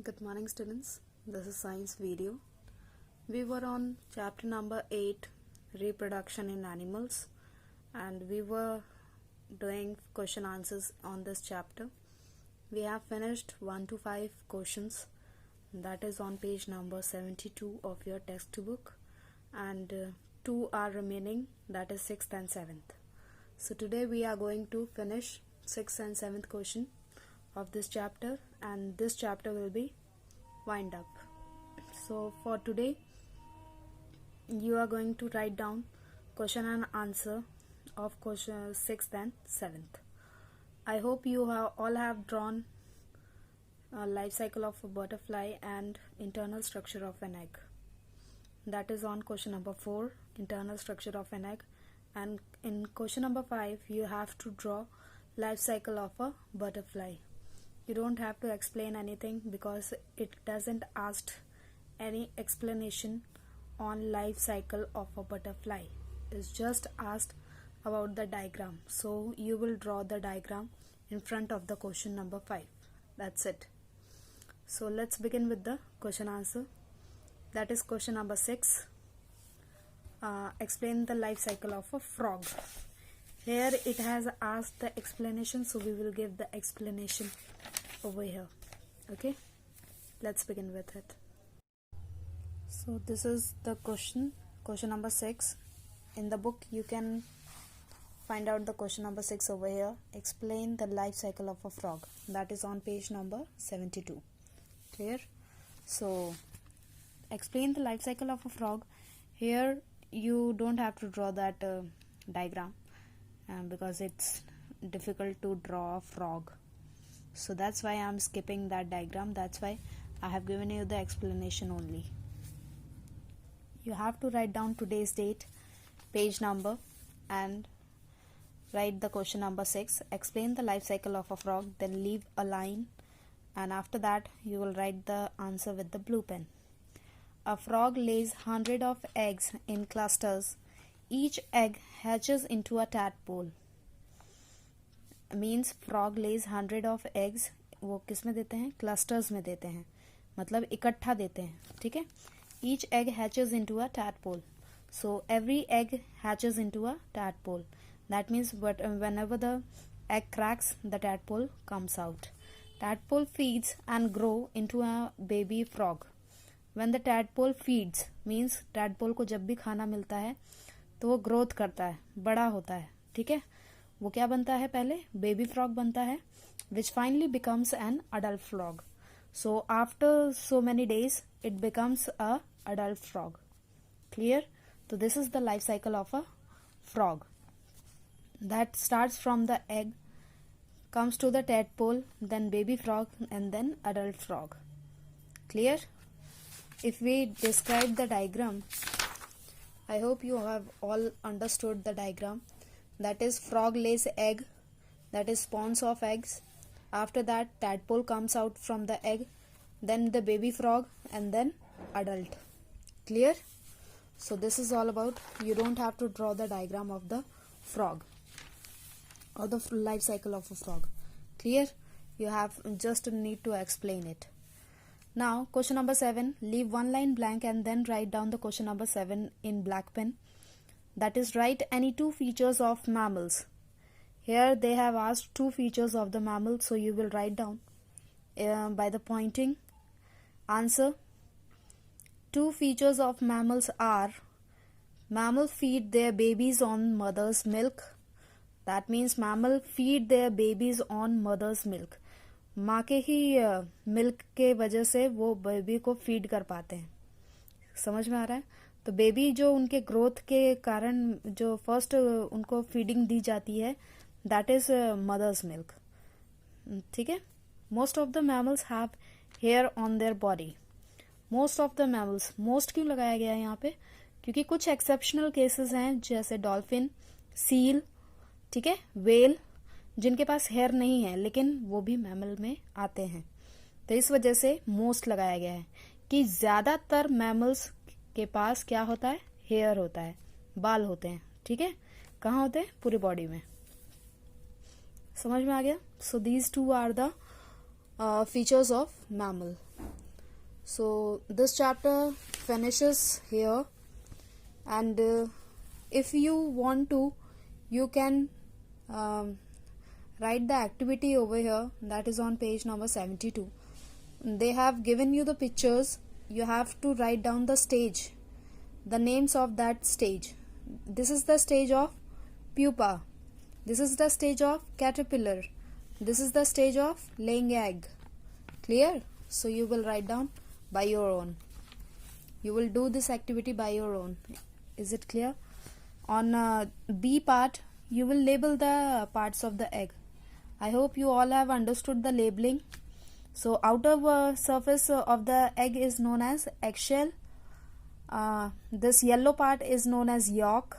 Good morning, students. This is science video. We were on chapter number 8, reproduction in animals, and we were doing question answers on this chapter. We have finished 1 to 5 questions, that is on page number 72 of your textbook, and 2 are remaining, that is 6th and 7th. So today we are going to finish 6th and 7th question of this chapter, and this chapter will be wind up. So for today you are going to write down question and answer of question 6th and 7th. I hope you all have drawn a life cycle of a butterfly and internal structure of an egg. That is on question number 4, internal structure of an egg, and in question number 5 you have to draw life cycle of a butterfly. You don't have to explain anything because it doesn't ask any explanation on life cycle of a butterfly. It's just asked about the diagram. So you will draw the diagram in front of the question number 5. That's it. So let's begin with the question answer. That is question number 6. Explain the life cycle of a frog. Here it has asked the explanation, so we will give the explanation over here. Okay, let's begin with it. So this is the question number 6. In the book you can find out the question number 6 over here. Explain the life cycle of a frog. That is on page number 72. Clear? So explain the life cycle of a frog. Here you don't have to draw that diagram because it's difficult to draw a frog. So that's why I'm skipping that diagram. That's why I have given you the explanation only. You have to write down today's date, page number, and write the question number 6. Explain the life cycle of a frog, then leave a line, and after that you will write the answer with the blue pen. A frog lays 100 of eggs in clusters. Each egg hatches into a tadpole. Means frog lays 100 of eggs. वो किस में देते हैं? Clusters में देते हैं, मतलब इकट्ठा देते हैं. ठीक है. Each egg hatches into a tadpole. So every egg hatches into a tadpole. That means whenever the egg cracks, the tadpole comes out. Tadpole feeds and grow into a baby frog. When the tadpole feeds means tadpole को जब भी खाना मिलता है तो वो growth करता है, बड़ा होता है. ठीक है. वो क्या बनता है? पहले बेबी फ्रॉग बनता है, which finally becomes an adult frog. So after so many days it becomes a adult frog. Clear? तो this is the life cycle of a frog. That starts from the egg, comes to the tadpole, then baby frog, and then adult frog. Clear? If we describe the diagram, I hope you have all understood the diagram. That is, frog lays egg, that is spawns of eggs. After that tadpole comes out from the egg, then the baby frog, and then adult. Clear? So this is all about. You don't have to draw the diagram of the frog or the life cycle of a frog. Clear? You have just need to explain it. Now question number 7. Leave one line blank and then write down the question number 7 in black pen. That is, write any 2 features of mammals. Here they have asked 2 features of the mammal, so you will write down by the pointing. Answer. 2 features of mammals are: mammals feed their babies on mother's milk. That means mammal feed their babies on mother's milk. माँ के ही milk के वजह से वो baby को feed कर पाते हैं. समझ में आ रहा है? तो बेबी जो उनके ग्रोथ के कारण जो फर्स्ट उनको फीडिंग दी जाती है, दैट इज मदर्स मिल्क. ठीक है. Most of the mammals have hair on their body. Most of the mammals, most क्यों लगाया गया है यहाँ पे? क्योंकि कुछ एक्सेप्शनल केसेस हैं, जैसे डॉल्फिन, सील, ठीक है, वेल, जिनके पास हेयर नहीं है, लेकिन वो भी मैमल में आते हैं. तो इस वजह से मोस्ट लगाया गया है कि ज्यादातर मैमल्स के पास क्या होता है? हेयर होता है, बाल होते हैं. ठीक है. कहाँ होते हैं? पूरी बॉडी में. समझ में आ गया? So these 2 are the features of mammal. So this chapter finishes here, and if you want to, you can write the activity over here, that is on page number 72. They have given you the pictures. You have to write down the stage, the names of that stage. This is the stage of pupa, this is the stage of caterpillar, this is the stage of laying egg. Clear? So you will write down by your own. You will do this activity by your own. Is it clear? On B part, you will label the parts of the egg. I hope you all have understood the labeling. So outer surface of the egg is known as eggshell. This yellow part is known as yolk,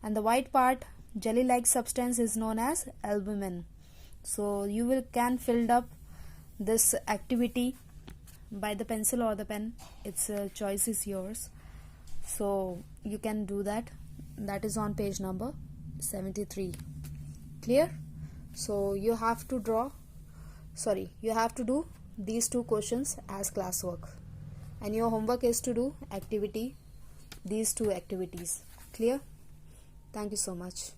and the white part, jelly-like substance, is known as albumin. So you can fill up this activity by the pencil or the pen. Its choice is yours. So you can do that. That is on page number 73. Clear? So you have to do these two questions as classwork, and your homework is to do these two activities. Clear? Thank you so much.